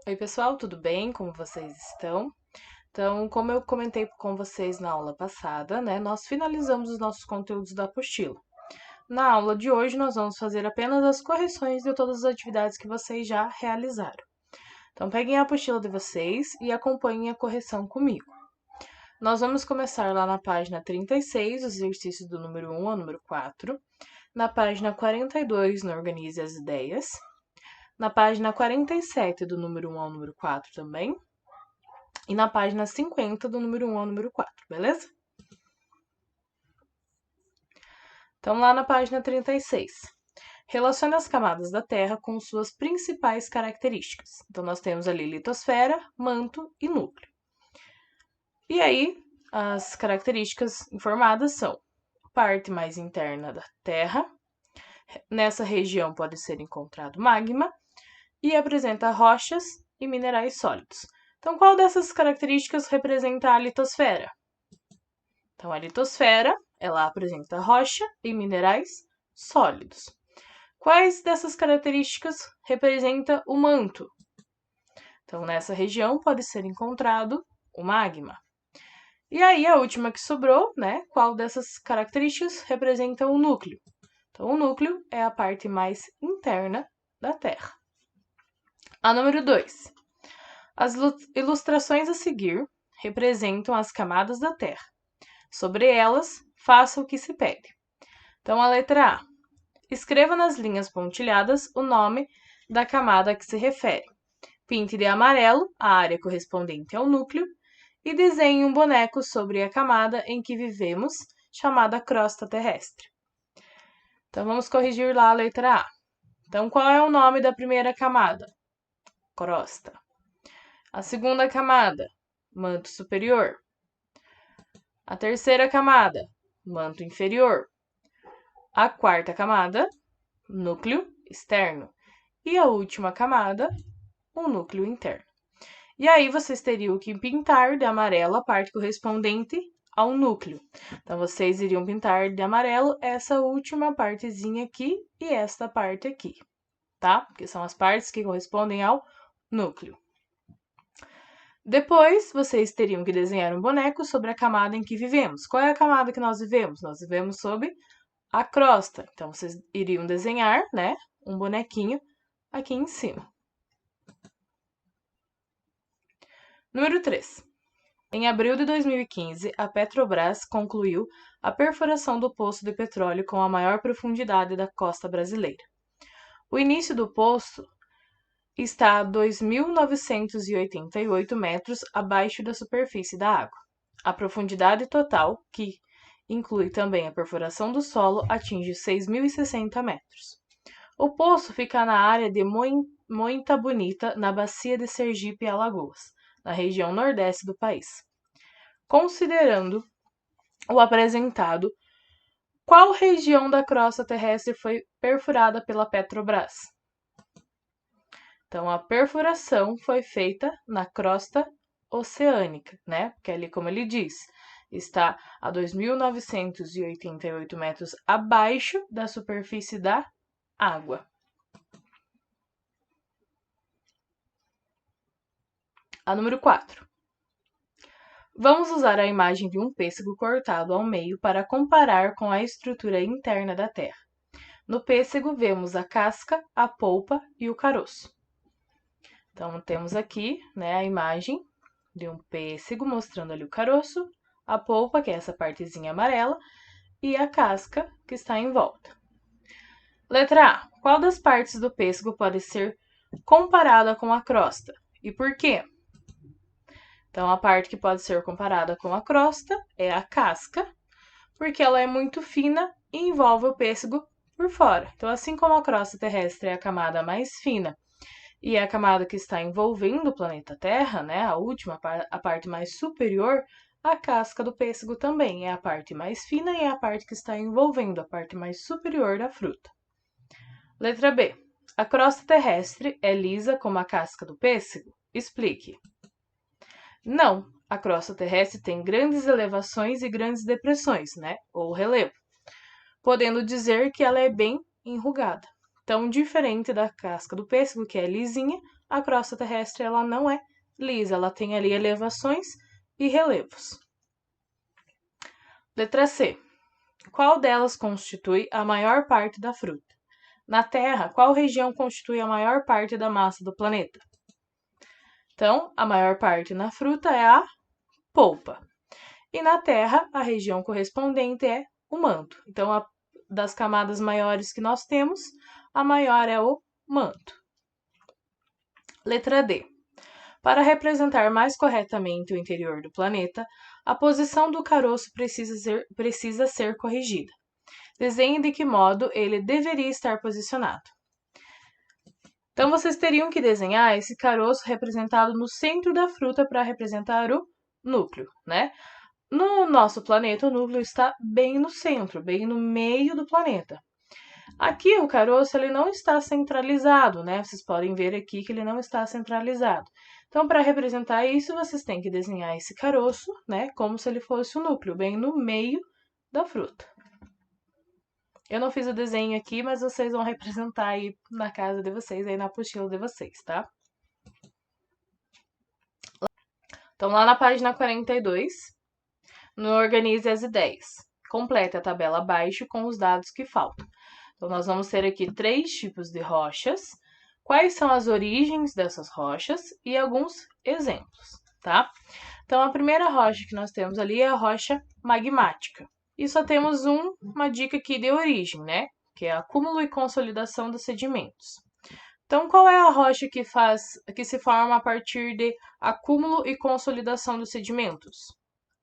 Oi, pessoal, tudo bem? Como vocês estão? Então, como eu comentei com vocês na aula passada, né, nós finalizamos os nossos conteúdos da apostila. Na aula de hoje, nós vamos fazer apenas as correções de todas as atividades que vocês já realizaram. Então, peguem a apostila de vocês e acompanhem a correção comigo. Nós vamos começar lá na página 36, os exercícios do número 1 ao número 4. Na página 42, no Organize as Ideias. Na página 47, do número 1 ao número 4 também. E na página 50, do número 1 ao número 4, beleza? Então, lá na página 36. Relacione as camadas da Terra com suas principais características. Então, nós temos ali litosfera, manto e núcleo. E aí, as características informadas são parte mais interna da Terra. Nessa região pode ser encontrado magma e apresenta rochas e minerais sólidos. Então, qual dessas características representa a litosfera? Então, a litosfera, ela apresenta rocha e minerais sólidos. Quais dessas características representa o manto? Então, nessa região pode ser encontrado o magma. E aí, a última que sobrou, né? Qual dessas características representa o núcleo? Então, o núcleo é a parte mais interna da Terra. A número 2. As ilustrações a seguir representam as camadas da Terra. Sobre elas, faça o que se pede. Então, a letra A. Escreva nas linhas pontilhadas o nome da camada a que se refere. Pinte de amarelo a área correspondente ao núcleo e desenhe um boneco sobre a camada em que vivemos, chamada crosta terrestre. Então, vamos corrigir lá a letra A. Então, qual é o nome da primeira camada? Crosta. A segunda camada, manto superior. A terceira camada, manto inferior. A quarta camada, núcleo externo. E a última camada, o núcleo interno. E aí, vocês teriam que pintar de amarelo a parte correspondente ao núcleo. Então, vocês iriam pintar de amarelo essa última partezinha aqui e esta parte aqui, tá? Que são as partes que correspondem ao núcleo. Depois, vocês teriam que desenhar um boneco sobre a camada em que vivemos. Qual é a camada que nós vivemos? Nós vivemos sob a crosta. Então, vocês iriam desenhar, né, um bonequinho aqui em cima. Número 3. Em abril de 2015, a Petrobras concluiu a perfuração do poço de petróleo com a maior profundidade da costa brasileira. O início do poço está a 2.988 metros abaixo da superfície da água. A profundidade total, que inclui também a perfuração do solo, atinge 6.060 metros. O poço fica na área de Moita Bonita, na bacia de Sergipe e Alagoas, na região nordeste do país. Considerando o apresentado, qual região da crosta terrestre foi perfurada pela Petrobras? Então, a perfuração foi feita na crosta oceânica, né? Porque ali, como ele diz, está a 2.988 metros abaixo da superfície da água. A número 4. Vamos usar a imagem de um pêssego cortado ao meio para comparar com a estrutura interna da Terra. No pêssego, vemos a casca, a polpa e o caroço. Então, temos aqui, né, a imagem de um pêssego mostrando ali o caroço, a polpa, que é essa partezinha amarela, e a casca, que está em volta. Letra A. Qual das partes do pêssego pode ser comparada com a crosta? E por quê? Então, a parte que pode ser comparada com a crosta é a casca, porque ela é muito fina e envolve o pêssego por fora. Então, assim como a crosta terrestre é a camada mais fina e é a camada que está envolvendo o planeta Terra, né, a última, a parte mais superior, a casca do pêssego também é a parte mais fina e é a parte que está envolvendo a parte mais superior da fruta. Letra B. A crosta terrestre é lisa como a casca do pêssego? Explique. Não, a crosta terrestre tem grandes elevações e grandes depressões, né, ou relevo, podendo dizer que ela é bem enrugada. Então, diferente da casca do pêssego, que é lisinha, a crosta terrestre ela não é lisa, ela tem ali elevações e relevos. Letra C. Qual delas constitui a maior parte da fruta? Na Terra, qual região constitui a maior parte da massa do planeta? Então, a maior parte na fruta é a polpa. E na Terra, a região correspondente é o manto. Então, das camadas maiores que nós temos, a maior é o manto. Letra D. Para representar mais corretamente o interior do planeta, a posição do caroço precisa ser corrigida. Desenhe de que modo ele deveria estar posicionado. Então, vocês teriam que desenhar esse caroço representado no centro da fruta para representar o núcleo, né? No nosso planeta, o núcleo está bem no centro, bem no meio do planeta. Aqui, o caroço ele não está centralizado, né? Vocês podem ver aqui que ele não está centralizado. Então, para representar isso, vocês têm que desenhar esse caroço, né? Como se ele fosse o núcleo, bem no meio da fruta. Eu não fiz o desenho aqui, mas vocês vão representar aí na casa de vocês, aí na apostila de vocês, tá? Então, lá na página 42, no Organize as Ideias. Complete a tabela abaixo com os dados que faltam. Então, nós vamos ter aqui 3 tipos de rochas, quais são as origens dessas rochas e alguns exemplos, tá? Então, a primeira rocha que nós temos ali é a rocha magmática. E só temos uma dica aqui de origem, né? Que é acúmulo e consolidação dos sedimentos. Então, qual é a rocha que se forma a partir de acúmulo e consolidação dos sedimentos?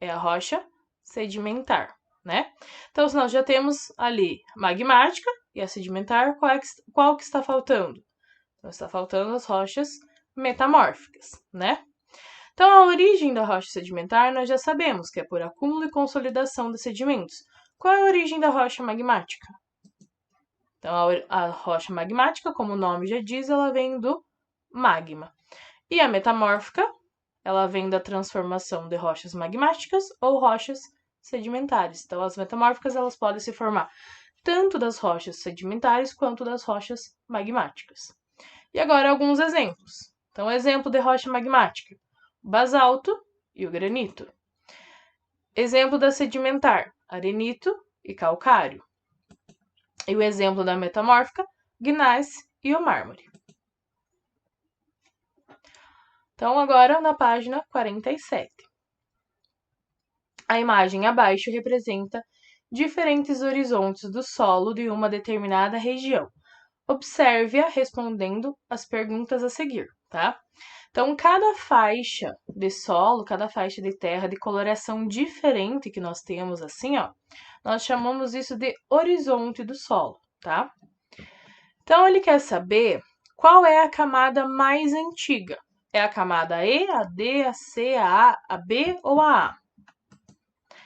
É a rocha sedimentar, né? Então, se nós já temos ali magmática e a sedimentar, qual que está faltando? Então, está faltando as rochas metamórficas, né? Então, a origem da rocha sedimentar nós já sabemos que é por acúmulo e consolidação de sedimentos. Qual é a origem da rocha magmática? Então, a rocha magmática, como o nome já diz, ela vem do magma. E a metamórfica, ela vem da transformação de rochas magmáticas ou rochas sedimentares. Então, as metamórficas elas podem se formar tanto das rochas sedimentares quanto das rochas magmáticas. E agora alguns exemplos. Então, exemplo de rocha magmática: o basalto e o granito. Exemplo da sedimentar: arenito e calcário. E o exemplo da metamórfica: gneiss e o mármore. Então, agora na página 47. A imagem abaixo representa diferentes horizontes do solo de uma determinada região. Observe-a respondendo as perguntas a seguir, tá? Então, cada faixa de solo, cada faixa de terra de coloração diferente que nós temos assim, ó, nós chamamos isso de horizonte do solo, tá? Então, ele quer saber qual é a camada mais antiga. É a camada E, a D, a C, a A, a B ou a A?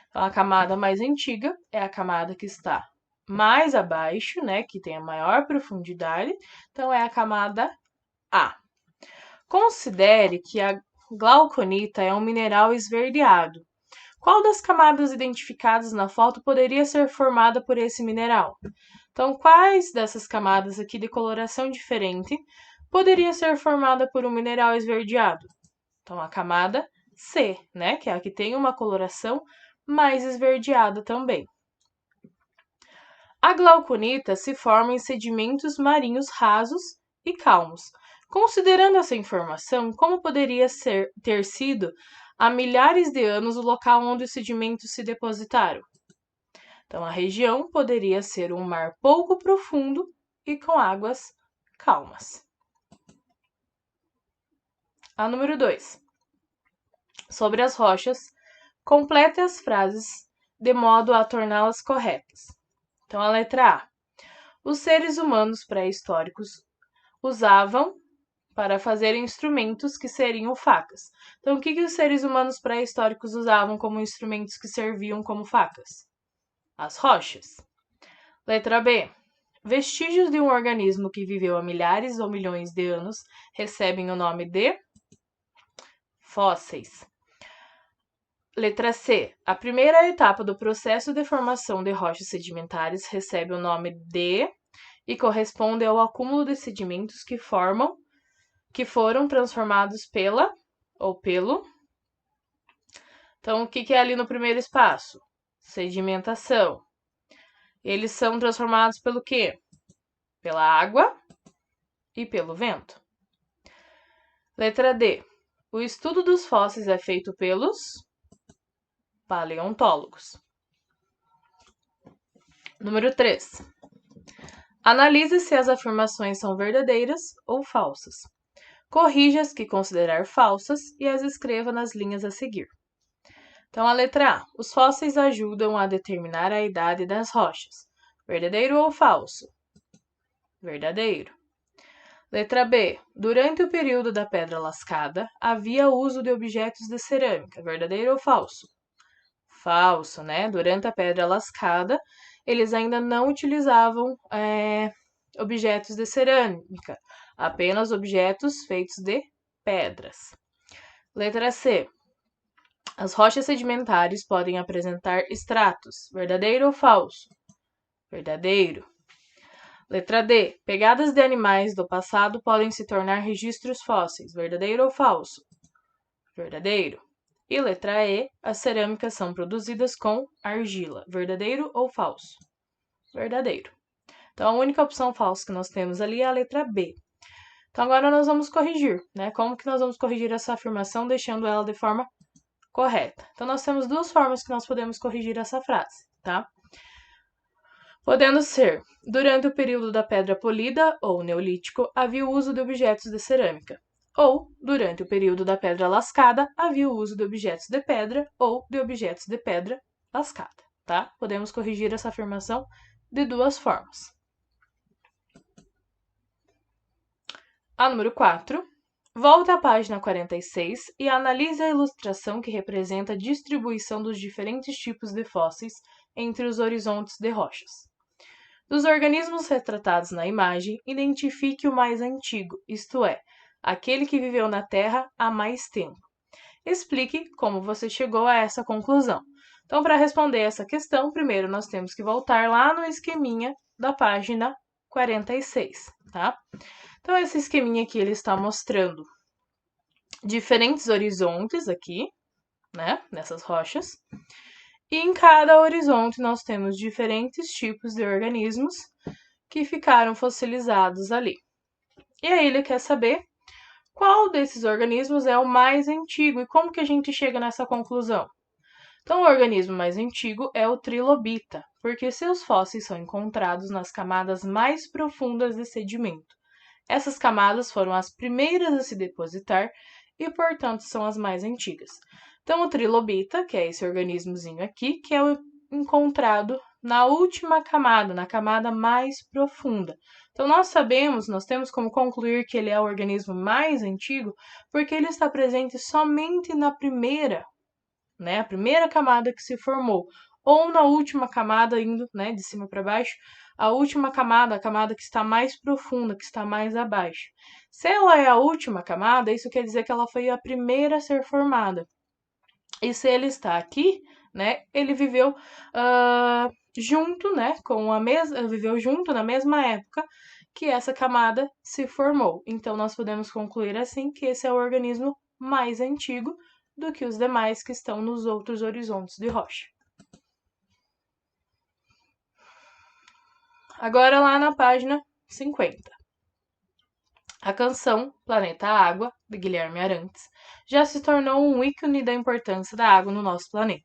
Então, a camada mais antiga é a camada que está mais abaixo, né, que tem a maior profundidade, então é a camada A. Considere que a glauconita é um mineral esverdeado. Qual das camadas identificadas na foto poderia ser formada por esse mineral? Então, quais dessas camadas aqui de coloração diferente poderia ser formada por um mineral esverdeado? Então, a camada C, né, que é a que tem uma coloração mais esverdeada também. A glauconita se forma em sedimentos marinhos rasos e calmos. Considerando essa informação, como poderia ter sido há milhares de anos o local onde os sedimentos se depositaram? Então, a região poderia ser um mar pouco profundo e com águas calmas. A número 2. Sobre as rochas, complete as frases de modo a torná-las corretas. Então, a letra A. Os seres humanos pré-históricos usavam para fazer instrumentos que seriam facas. Então, o que os seres humanos pré-históricos usavam como instrumentos que serviam como facas? As rochas. Letra B. Vestígios de um organismo que viveu há milhares ou milhões de anos recebem o nome de fósseis. Letra C. A primeira etapa do processo de formação de rochas sedimentares recebe o nome de e corresponde ao acúmulo de sedimentos que formam que foram transformados pela ou pelo. Então, o que é ali no primeiro espaço? Sedimentação. Eles são transformados pelo quê? Pela água e pelo vento. Letra D. O estudo dos fósseis é feito pelos paleontólogos. Número 3. Analise se as afirmações são verdadeiras ou falsas. Corrija as que considerar falsas e as escreva nas linhas a seguir. Então, a letra A. Os fósseis ajudam a determinar a idade das rochas. Verdadeiro ou falso? Verdadeiro. Letra B. Durante o período da Pedra Lascada, havia uso de objetos de cerâmica. Verdadeiro ou falso? Falso, né? Durante a Pedra Lascada, eles ainda não utilizavam objetos de cerâmica, apenas objetos feitos de pedras. Letra C. As rochas sedimentares podem apresentar estratos. Verdadeiro ou falso? Verdadeiro. Letra D. Pegadas de animais do passado podem se tornar registros fósseis. Verdadeiro ou falso? Verdadeiro. E letra E. As cerâmicas são produzidas com argila. Verdadeiro ou falso? Verdadeiro. Então, a única opção falsa que nós temos ali é a letra B. Então, agora nós vamos corrigir, né? Como que nós vamos corrigir essa afirmação, deixando ela de forma correta? Então, nós temos duas formas que nós podemos corrigir essa frase, tá? Podendo ser, durante o período da Pedra Polida ou Neolítico, havia o uso de objetos de cerâmica. Ou, durante o período da Pedra Lascada, havia o uso de objetos de pedra ou de objetos de pedra lascada, tá? Podemos corrigir essa afirmação de duas formas. A número 4. Volte à página 46 e analise a ilustração que representa a distribuição dos diferentes tipos de fósseis entre os horizontes de rochas. Dos organismos retratados na imagem, identifique o mais antigo, isto é, aquele que viveu na Terra há mais tempo. Explique como você chegou a essa conclusão. Então, para responder essa questão, primeiro nós temos que voltar lá no esqueminha da página 46, tá? Então, esse esqueminha aqui, ele está mostrando diferentes horizontes aqui, né, nessas rochas. E em cada horizonte nós temos diferentes tipos de organismos que ficaram fossilizados ali. E aí ele quer saber qual desses organismos é o mais antigo e como que a gente chega nessa conclusão. Então, o organismo mais antigo é o trilobita, porque seus fósseis são encontrados nas camadas mais profundas de sedimento. Essas camadas foram as primeiras a se depositar e, portanto, são as mais antigas. Então, o trilobita, que é esse organismozinho aqui, que é encontrado na última camada, na camada mais profunda. Então, nós temos como concluir que ele é o organismo mais antigo, porque ele está presente somente na primeira, né, a primeira camada que se formou, ou na última camada, indo, né, de cima para baixo, a última camada, a camada que está mais profunda, que está mais abaixo. Se ela é a última camada, isso quer dizer que ela foi a primeira a ser formada. E se ele está aqui, né, ele viveu junto, né, viveu junto na mesma época que essa camada se formou. Então, nós podemos concluir assim que esse é o organismo mais antigo do que os demais que estão nos outros horizontes de rocha. Agora, lá na página 50. A canção Planeta Água, de Guilherme Arantes, já se tornou um ícone da importância da água no nosso planeta.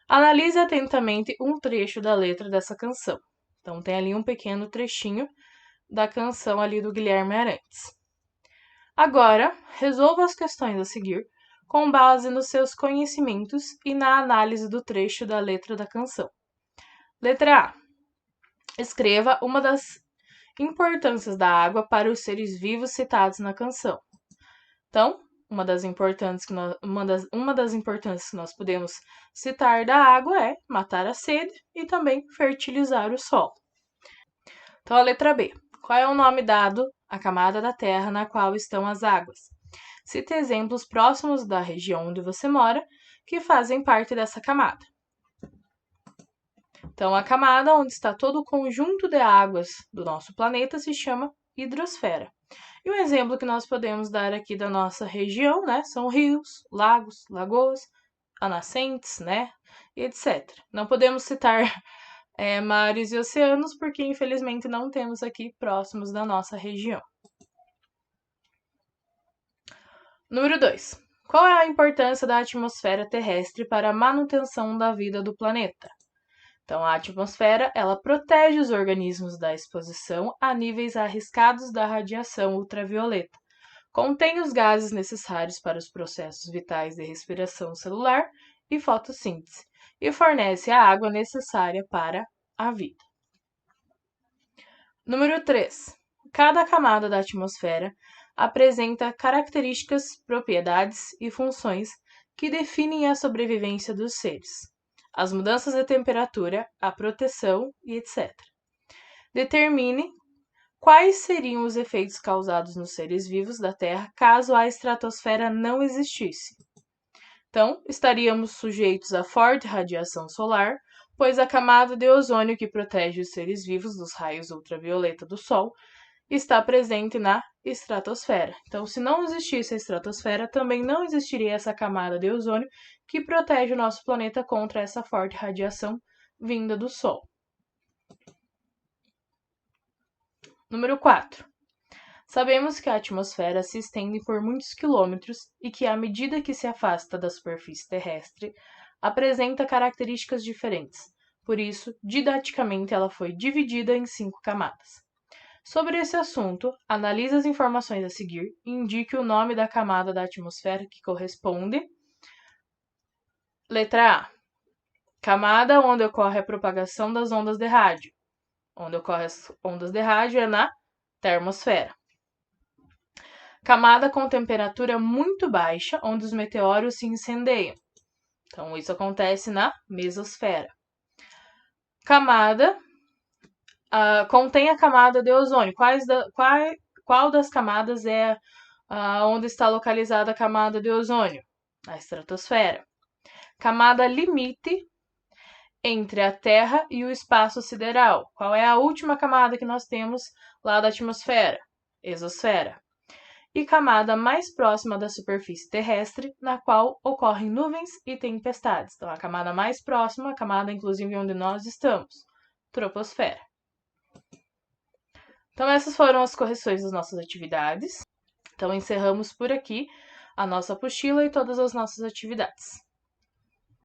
Analise atentamente um trecho da letra dessa canção. Então, tem ali um pequeno trechinho da canção ali do Guilherme Arantes. Agora, resolva as questões a seguir com base nos seus conhecimentos e na análise do trecho da letra da canção. Letra A. Escreva uma das importâncias da água para os seres vivos citados na canção. Então, uma das importâncias que nós podemos citar da água é matar a sede e também fertilizar o solo. Então, a letra B. Qual é o nome dado à camada da Terra na qual estão as águas? Cite exemplos próximos da região onde você mora que fazem parte dessa camada. Então, a camada onde está todo o conjunto de águas do nosso planeta se chama hidrosfera. E o exemplo que nós podemos dar aqui da nossa região, né, são rios, lagos, lagoas, nascentes, né, e etc. Não podemos citar mares e oceanos, porque infelizmente não temos aqui próximos da nossa região. Número 2. Qual é a importância da atmosfera terrestre para a manutenção da vida do planeta? Então, a atmosfera, ela protege os organismos da exposição a níveis arriscados da radiação ultravioleta. Contém os gases necessários para os processos vitais de respiração celular e fotossíntese, e fornece a água necessária para a vida. Número 3. Cada camada da atmosfera apresenta características, propriedades e funções que definem a sobrevivência dos seres, as mudanças de temperatura, a proteção e etc. Determine quais seriam os efeitos causados nos seres vivos da Terra caso a estratosfera não existisse. Então, estaríamos sujeitos a forte radiação solar, pois a camada de ozônio que protege os seres vivos dos raios ultravioleta do Sol está presente na estratosfera. Então, se não existisse a estratosfera, também não existiria essa camada de ozônio que protege o nosso planeta contra essa forte radiação vinda do Sol. Número 4. Sabemos que a atmosfera se estende por muitos quilômetros e que, à medida que se afasta da superfície terrestre, apresenta características diferentes. Por isso, didaticamente, ela foi dividida em 5 camadas. Sobre esse assunto, analise as informações a seguir e indique o nome da camada da atmosfera que corresponde. Letra A. Camada onde ocorre a propagação das ondas de rádio. Onde ocorrem as ondas de rádio é na termosfera. Camada com temperatura muito baixa, onde os meteoros se incendeiam. Então, isso acontece na mesosfera. Camada contém a camada de ozônio. Qual das camadas é onde está localizada a camada de ozônio? A estratosfera. Camada limite entre a Terra e o espaço sideral. Qual é a última camada que nós temos lá da atmosfera? Exosfera. E camada mais próxima da superfície terrestre, na qual ocorrem nuvens e tempestades. Então, a camada mais próxima, a camada inclusive onde nós estamos, troposfera. Então, essas foram as correções das nossas atividades. Então, encerramos por aqui a nossa apostila e todas as nossas atividades.